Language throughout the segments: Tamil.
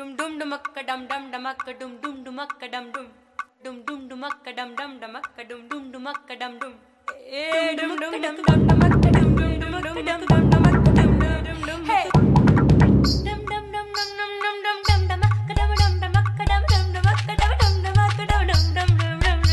dum dum dumakka dum dum dumakka dum dum dumakka dum dum dum dum dumakka dum dum dumakka dum dum dumakka dum dum dum dum dum dum dumakka dum dum dumakka dum dum dumakka dum dum dum hey dum dum dum dum dum dum dum dum dumakka dum dum dumakka dum dum dumakka dum dum dumakka dum dum dum dum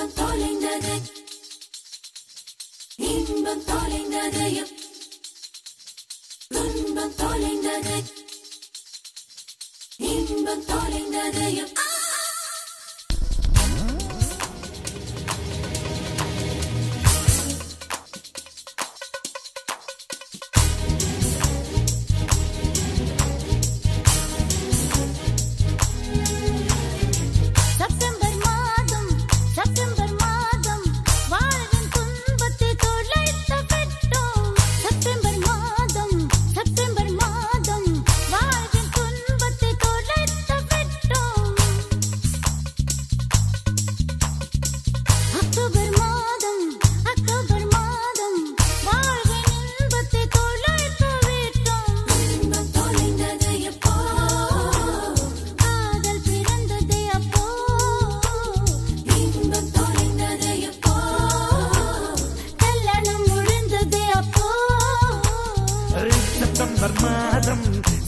இன்பம் தொலைந்தது இன்பம் தொலைந்தது துன்பம் தொலைந்தது இன்பம் தொலைந்தது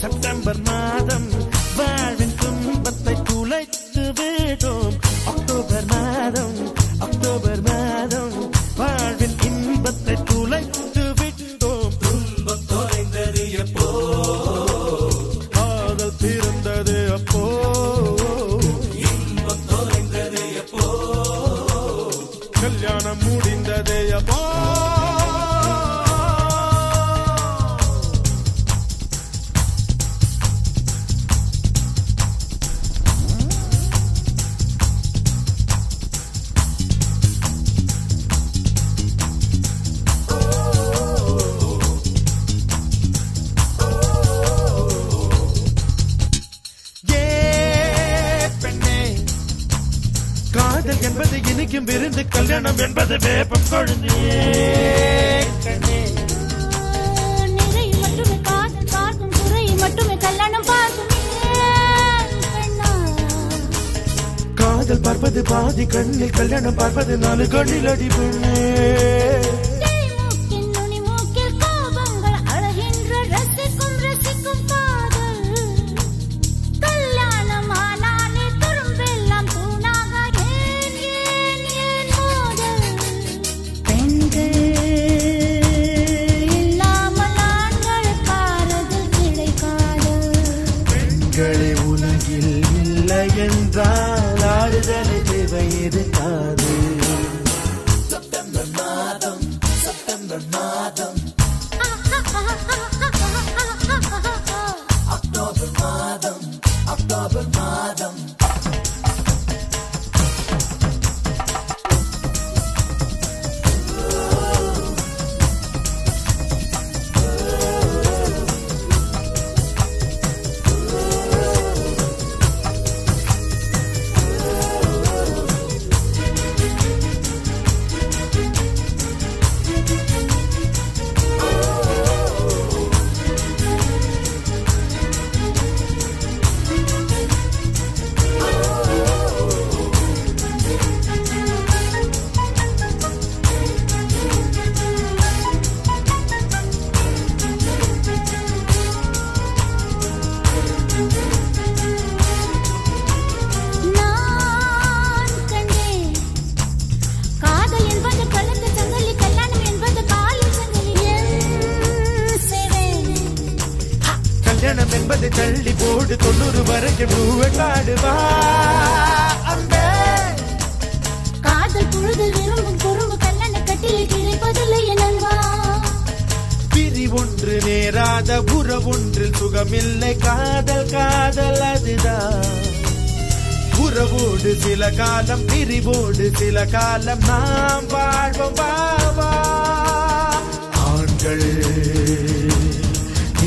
செப்டம்பர் மாதம் வாழ்வின் துன்பத்தை துளைத்து விட்டோம் அக்டோபர் மாதம் வாழ்வின் இன்பத்தை துளைத்து விட்டோம் துன்பம் தொலைந்தது எப்போ காதல் பிறந்தது அப்போ இன்பம் தொலைந்தது எப்போ கல்யாணம் முடிந்தது அப்போ என்பது இனிக்கும் விருந்து கல்யாணம் என்பது வேப்பம் கொழுந்தே நிறை மட்டுமே காதல் பார்க்கும் குறை மட்டுமே கல்யாணம் பார்க்கும் காதல் பார்ப்பது பாதி கண்ணில் கல்யாணம் பார்ப்பது 4 கண்ணில் அடி பெண்ணே உலகில் இல்லை என்றால் ஆறுதலை தேவை இருக்காது செப்டம்பர் மாதம் அக்டோபர் மாதம் கல்யாணம் என்பது தள்ளி போடு 90 வரைக்கும் பூவை காடுவா அம்பே காதல் பொழுதில் விரும்பும் குறும்பு கல்லணை கட்டில் கிடைப்பதில்லை எனவா பிரி ஒன்று நேராத உறவொன்றில் சுகமில்லை காதல் அதுதான் உறவோடு சில காலம் பிரிவோடு சில காலம் நாம் வாழ்வோம் பாவா ஆண்கள்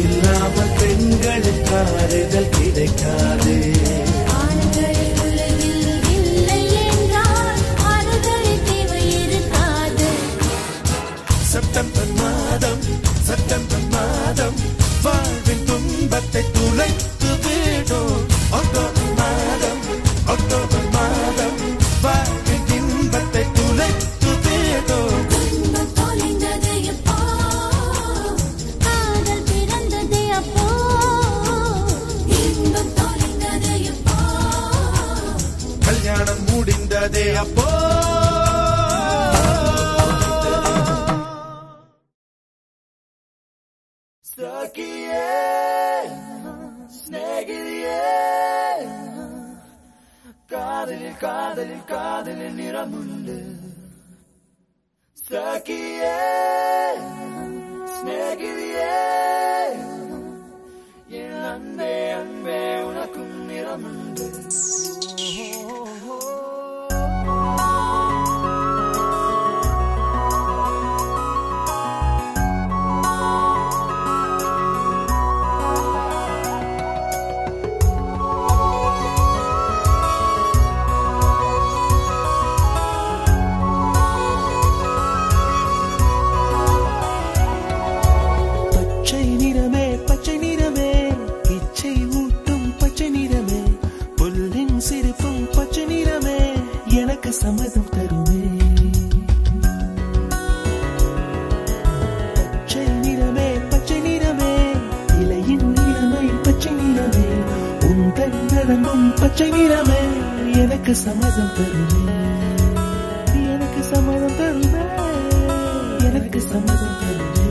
இல்லாமல் பெண்களுக்கு ஆறுதல் கிடைக்காது ஆண்கள் உலகில் இல்லை என்றால் ஆறுதல் தேவை இருக்காது செப்டம்பர் மாதம் வாழ்வின் துன்பத்தை துளைத்து விடும் அக்டோபர் மாதம் வாழ்வின் இன்பத்தை துளைத்து விடும் இன்பம் தொலைந்தது எப்போ காதல் பிறந்தது அப்போ இன்பம் தொலைந்தது எப்போ கல்யாணம் முடிந்ததே அப்போ காதலில் காதலில் நிறமுண்டு சகியே ஸ்நேகிதியே என் அன்பே அன்பே உனக்கும் நிறமுண்டு சம்மதம் தருவே பச்சை நிறமே பச்சை நிறமே இலையின் நிறமை பச்சை நிறமே உங்கள் நரம்பும் பச்சை நிறமே எனக்கு சம்மதம் தருவே எனக்கு சம்மதம் தருவே எனக்கு சம்மதம் தருவே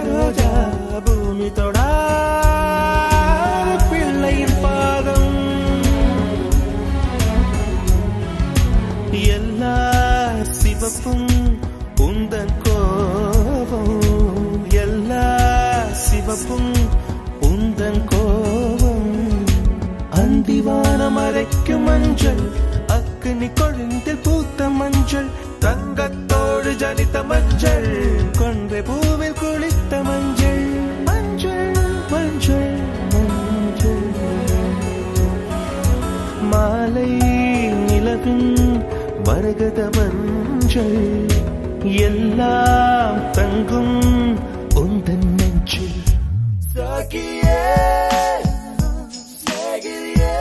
ரோஜா பூமி தொடா பிள்ளையின் பாதம் எல்லா சிவப்பும் உந்தன் கோபம் எல்லா சிவப்பும் உந்தன் கோபம் அந்திவானம் மறைக்கும் மஞ்சள் அக்னி கொழுந்தில் பூத்த மஞ்சள் தங்கத்தோடு ஜனித்த மஞ்சள் கொன்றை பூவில் குளித்த மஞ்சள் மஞ்சள் மஞ்சள் மஞ்சள் மாலை நிலவின் மரகத மஞ்சள் எல்லாம் தங்கும் உந்தன் நெஞ்சில் சகியே சகியே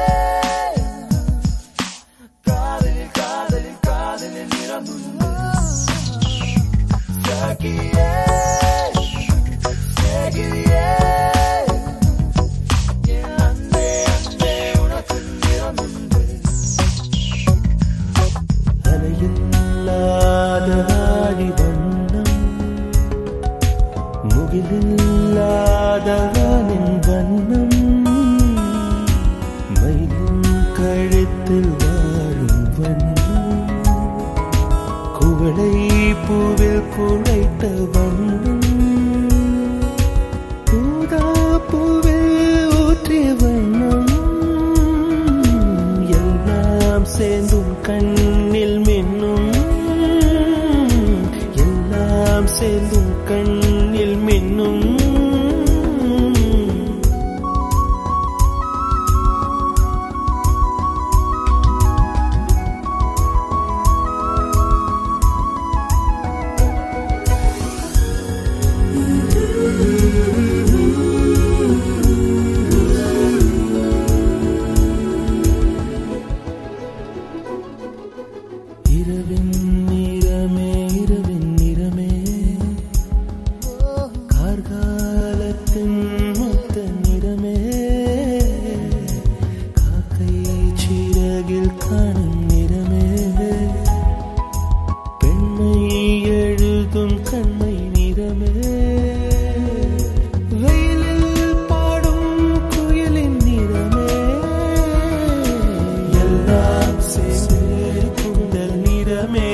காதலில் காதலில் காதலில் நிறமுண்டு சகியே சகியே என் அன்பே அன்பே உனக்கு நிறமுண்டு அலையில்லாத ஆடி வண்ணம் முகிலில்லாத வானின் வண்ணம் மயிலின் கழுத்தில் வாழும் வண்ணம் குவளை பூவில் குழைத்த வண்ணம் பூதா பூவில் ஊற்றிய வண்ணம் எல்லாம் சேர்ந்தும் கண்ணில் மின்னும் எல்லாம் சேர்ந்தும் கண்ணில் மின்னும் இரவின் நிறமே இரவின் நிறமே கார்காலத்தின் மொத்த நிறமே காக்கை சிறகில் காணும் நிறமே பெண்மை எழுதும் கண்மை நிறமே வெயிலில் பாடும் குயிலின் நிறமே எல்லாம் சேர்ந்து நிறமே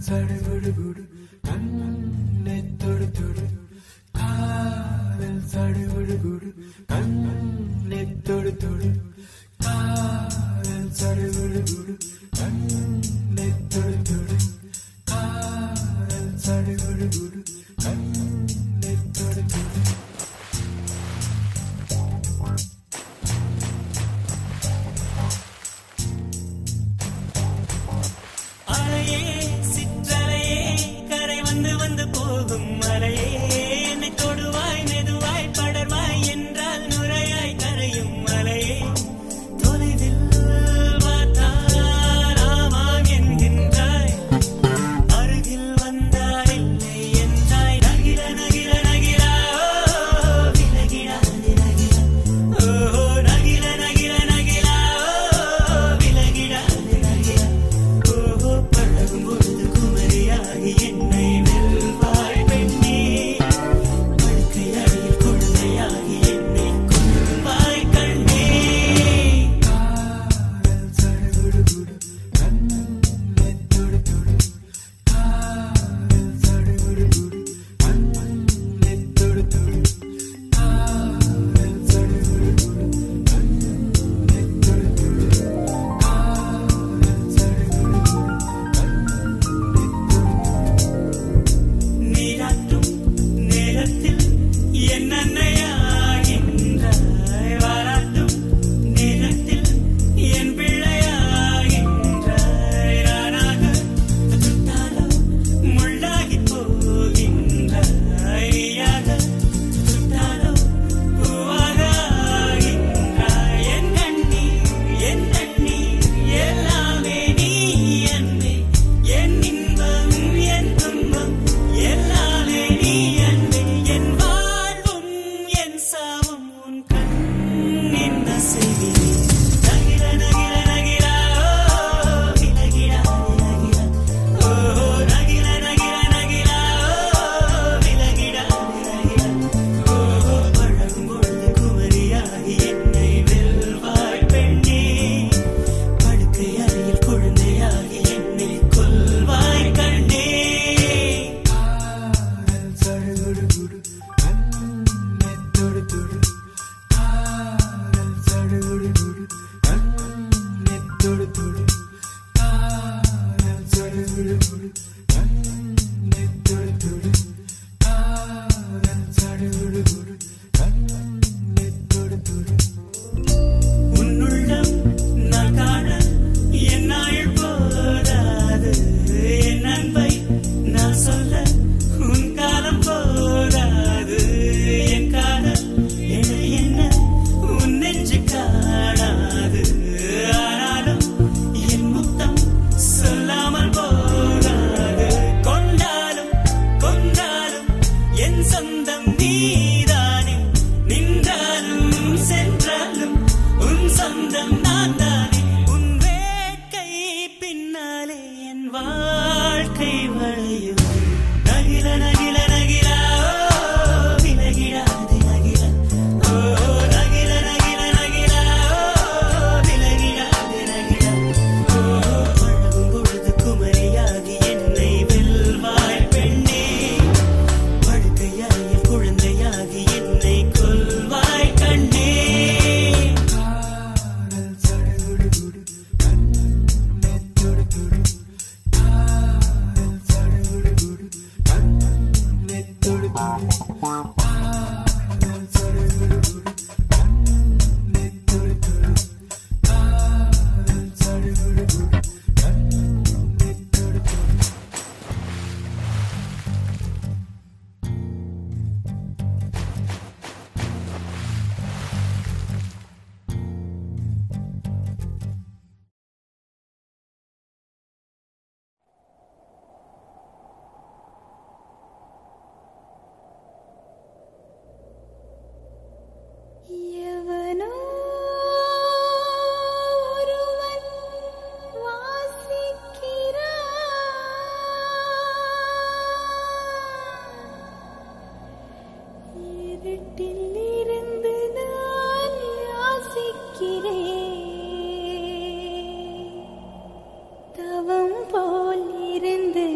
சடுகுடு கண்ணை தொடு தொடு காதல் சடுகுடு கண்ணை தொடு தொடு காதல் சடுகுடு கண்ணை தொடு தொடு காதல் சடுகுடு கண்ணை தொடு தொடு அலையே சிற்றலையே கரை வந்து வந்து போகும் மலையே என்னை தொடுவாய் மெதுவாய் படர்வாய் என்றால் நுரையாய் கரையும் மலையே தொலைவில் பார்த்தால் ஆமாம் என்கின்றாய் அருகில் வந்தால் இல்லை என்றாய் நகிர நகிர நகிரா விலகிடாது நகிரா ஓ நகிர நகிர நகிரா விலகிடாது நகிரா பழகும் பொழுது குமரியாகி என்னை வெல்வாய் பெண்ணே படுக்கை அறையில் குழந்தையாகி என்னை கொள்வாய் கண்ணே காதல் சடுகுடு கண்ணை தொடு தொடு காதல் சடுகுடு கண்ணை தொடு தொடு காதல் சடுகுடு கண்ணை தொடு தொடு காதல் சடுகுடு நீராட்டும் நேரத்தில் என் அன்னையாகின்றாய் வாராட்டும் நேரத்தில் என் பிள்ளையாகின்றாய் நானாக சுட்டாலோ முள்ளாகி போகின்றாய் நீயாக சுட்டாலோ பூவாக ஆகின்றாய் என் கண்ணீர் என் தண்ணீர் எல்லாமே நீ அன்பே என் இன்பம் என் துன்பம் எல்லாமே நீ அன்பே என் வாழ்வும் என் சாவும் உன் கண்ணின் அசைவிலே நகிர நகிர நகிரா விலகிடா நகிரா ஓ நகிர நகிர நகிரா விலகிடா நகிரா ஓ பழகும் பொழுது குமரியாகி என்னை வெல்வாய் பெண்ணே படுக்கை அறையில் குழந்தையாகி என்னை கொல்வாய் கண்ணே காதல் சடுகுடு கண்ணை தொடு தொடு காதல் சடுகுடு கண்ணை தொடு தொடு காதல் சடுகுடு கண்ணை தொடு தொடு காதல் சடுகுடு கண்ணை தொடு தொடு உன்னுள்ளம் நான் காண என் நாள் போதாது என் அன்பை நான் சொல்ல உன் காலம் போதாது என் காதல் என என்ன உன் நெஞ்சு காணாது ஆனாலும் என் முத்தம் சொல்லாமல் போகாது கொண்டாலும் கொண்டாலும் என் சொந்தம் நீதானே நின்றாலும் சென்றாலும் உன் சொந்தம் நான் தானே உன் வேட்கை பின்னாலே என் வாழ்க்கை வளையும் நகில நகில நகிரா விலகிடாது நகிரா ஓ நகில நகில நகிரா விலகிடாது நகிரா ஓ பழகும் பொழுது குமரியாகி என்னை வெல்வாய் பெண்ணே படுக்கை அறையில் குழந்தையாகி என்னை கொல்வாய் கண்ணே காதல் சடுகுடு கண்ணை தொடு தொடு காதல் சடுகுடு கண்ணை தொடு தொடு காதல் சடுகுடு கண்ணை தொடு தொடு காதல் சடுகுடு கண்ணை தொடு தொடு எவனோ ஒருவன் வாசிக்கிறான் இருட்டில் இருந்து நான் யாசிக்கிறேன் தவம் போல் இருந்து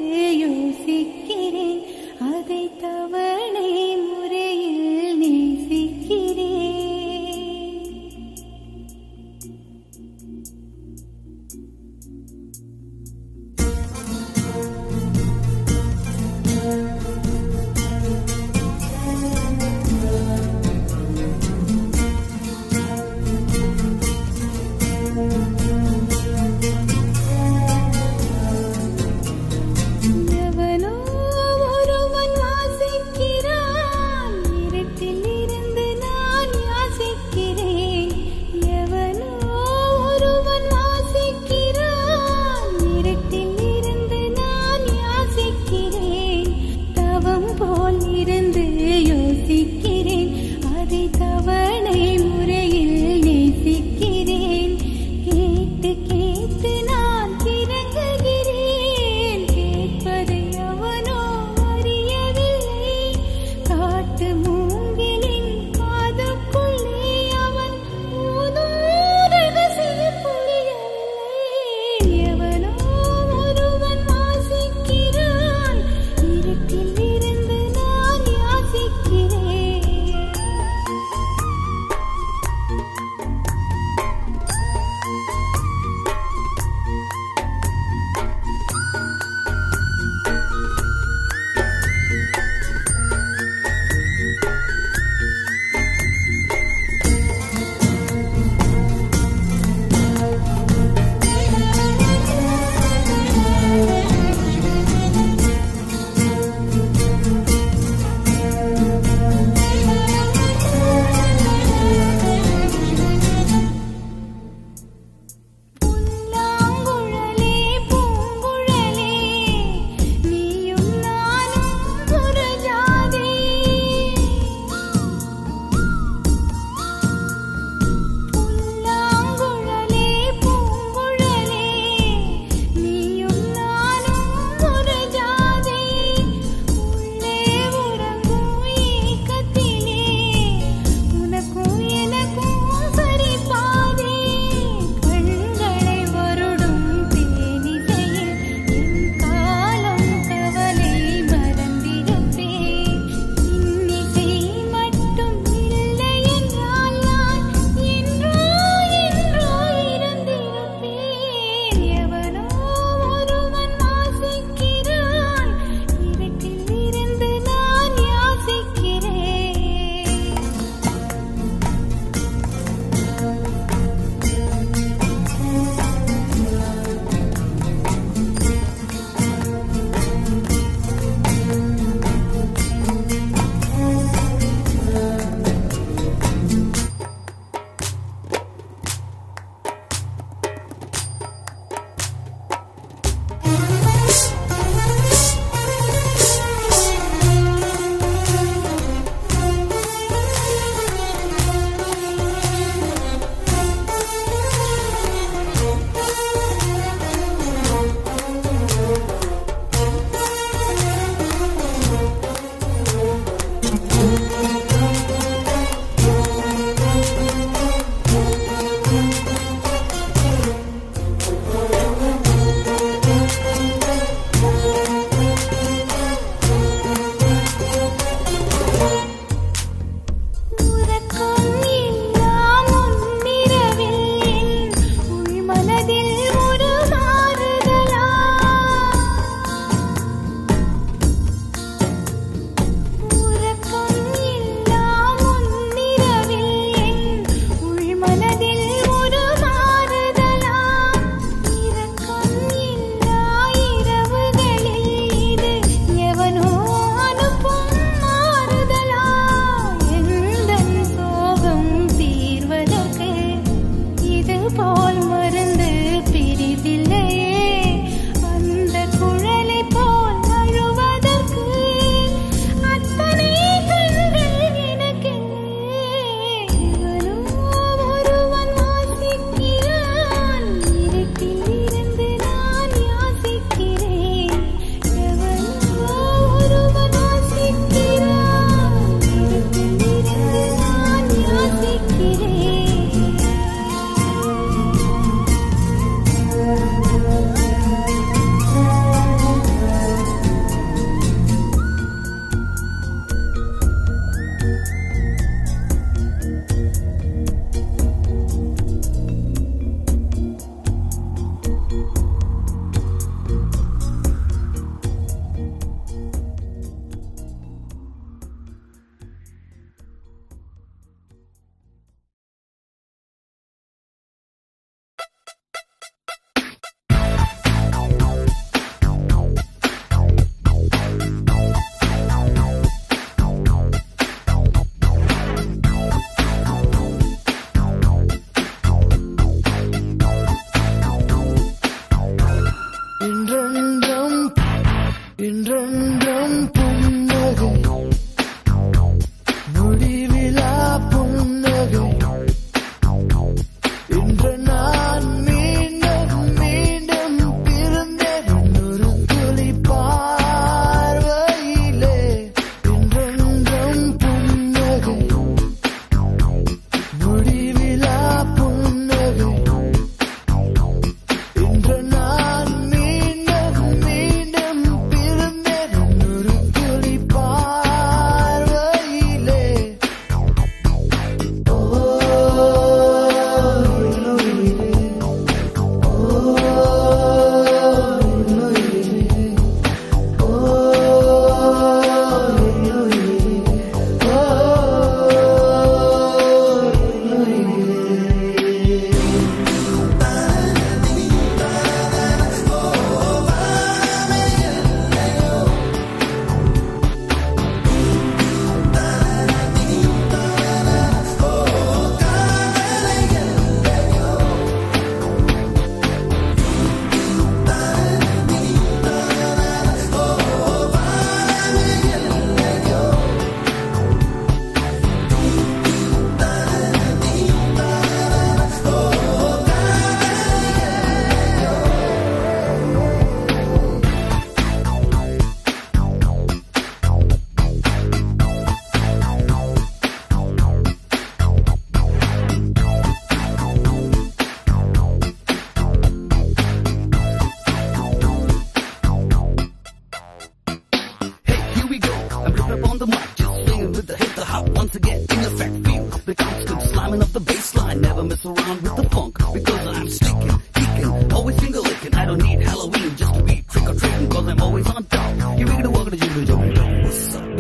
much. Just singing with the hip, the hop once again in effect. Feel the constant slamming of the bass line. Never mess around with the funk because I'm sticking, kicking, always finger licking. I don't need Halloween just to be trick or treating because I'm always on top. You make it a walk to the jiggle. What's up?